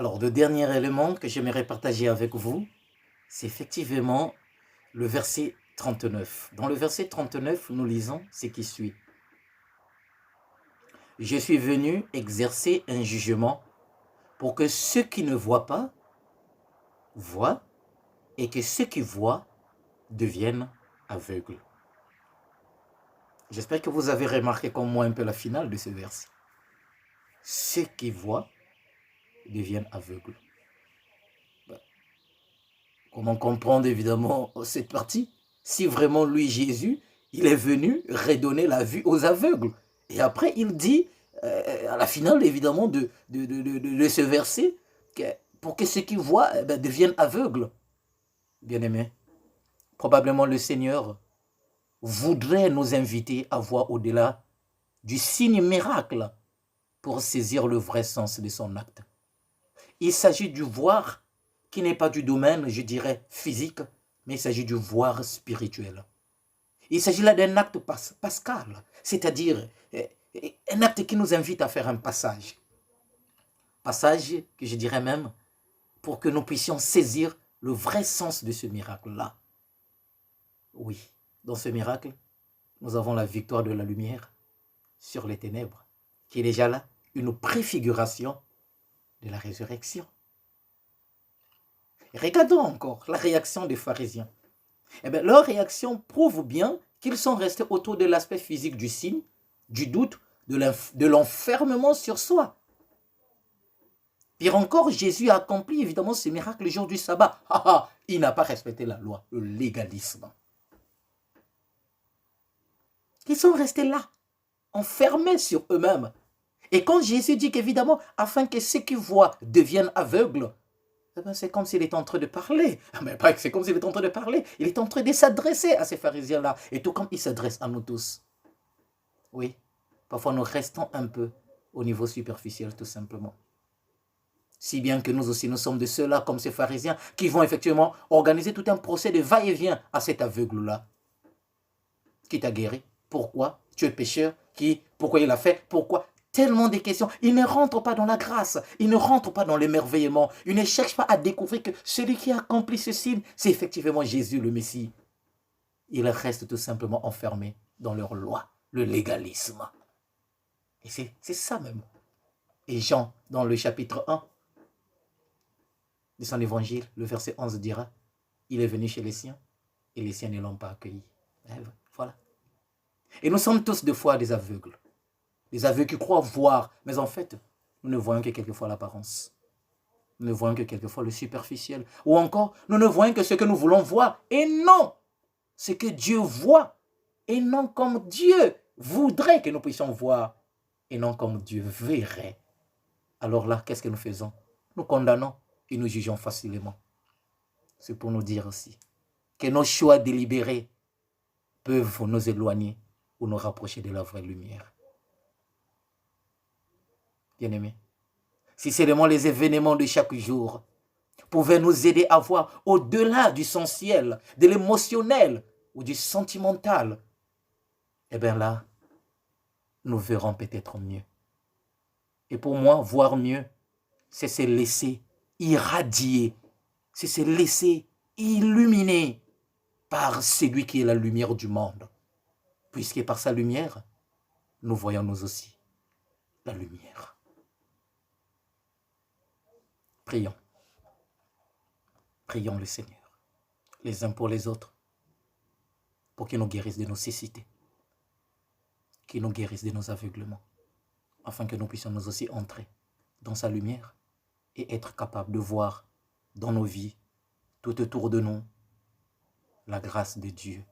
Alors, le dernier élément que j'aimerais partager avec vous, c'est effectivement le verset 39. Dans le verset 39, nous lisons ce qui suit. « Je suis venu exercer un jugement pour que ceux qui ne voient pas voient et que ceux qui voient deviennent aveugles. » J'espère que vous avez remarqué comme moi un peu la finale de ce verset. Ceux qui voient deviennent aveugles. Comment comprendre évidemment cette partie? Si vraiment lui, Jésus, il est venu redonner la vue aux aveugles. Et après, il dit, à la finale évidemment de ce verset, que pour que ceux qui voient deviennent aveugles. Bien-aimés, probablement le Seigneur voudrait nous inviter à voir au-delà du signe miracle pour saisir le vrai sens de son acte. Il s'agit du voir qui n'est pas du domaine, je dirais, physique, mais il s'agit du voir spirituel. Il s'agit là d'un acte pascal, c'est-à-dire un acte qui nous invite à faire un passage. Passage que je dirais même pour que nous puissions saisir le vrai sens de ce miracle-là. Oui, dans ce miracle, nous avons la victoire de la lumière sur les ténèbres, qui est déjà là, une préfiguration de la résurrection. Regardons encore la réaction des pharisiens. Eh bien, leur réaction prouve bien qu'ils sont restés autour de l'aspect physique du signe, du doute, de l'enfermement sur soi. Pire encore, Jésus a accompli évidemment ce miracle le jour du sabbat. Il n'a pas respecté la loi, le légalisme. Ils sont restés là, enfermés sur eux-mêmes. Et quand Jésus dit qu'évidemment, afin que ceux qui voient deviennent aveugles, c'est comme s'il est en train de parler. Mais pas que c'est comme s'il est en train de parler. Il est en train de s'adresser à ces pharisiens-là. Et tout comme il s'adresse à nous tous. Oui, parfois nous restons un peu au niveau superficiel tout simplement. Si bien que nous aussi, nous sommes de ceux-là, comme ces pharisiens, qui vont effectivement organiser tout un procès de va-et-vient à cet aveugle-là. Qui t'a guéri? Pourquoi? Tu es pécheur? Pourquoi il a fait? Pourquoi? Tellement de questions. Il ne rentre pas dans la grâce. Il ne rentre pas dans l'émerveillement. Il ne cherche pas à découvrir que celui qui a accompli ce signe, c'est effectivement Jésus le Messie. Ils restent tout simplement enfermés dans leur loi, le légalisme. Et c'est ça même. Et Jean, dans le chapitre 1 de son évangile, le verset 11 dira, il est venu chez les siens et les siens ne l'ont pas accueilli. Voilà. Et nous sommes tous deux fois des aveugles. Des aveugles qui croient voir, mais en fait, nous ne voyons que quelquefois l'apparence. Nous ne voyons que quelquefois le superficiel. Ou encore, nous ne voyons que ce que nous voulons voir, et non ce que Dieu voit, et non comme Dieu voudrait que nous puissions voir, et non comme Dieu verrait. Alors là, qu'est-ce que nous faisons? Nous condamnons et nous jugeons facilement. C'est pour nous dire aussi que nos choix délibérés peuvent nous éloigner ou nous rapprocher de la vraie lumière. Bien-aimés, si seulement les événements de chaque jour pouvaient nous aider à voir au-delà du sensuel, de l'émotionnel ou du sentimental, eh bien là, nous verrons peut-être mieux. Et pour moi, voir mieux, c'est se laisser irradier, c'est se laisser illuminer par celui qui est la lumière du monde. Puisque par sa lumière, nous voyons nous aussi la lumière. Prions. Prions le Seigneur, les uns pour les autres, pour qu'il nous guérisse de nos cécités, qu'il nous guérisse de nos aveuglements, afin que nous puissions nous aussi entrer dans sa lumière et être capables de voir dans nos vies, tout autour de nous, la grâce de Dieu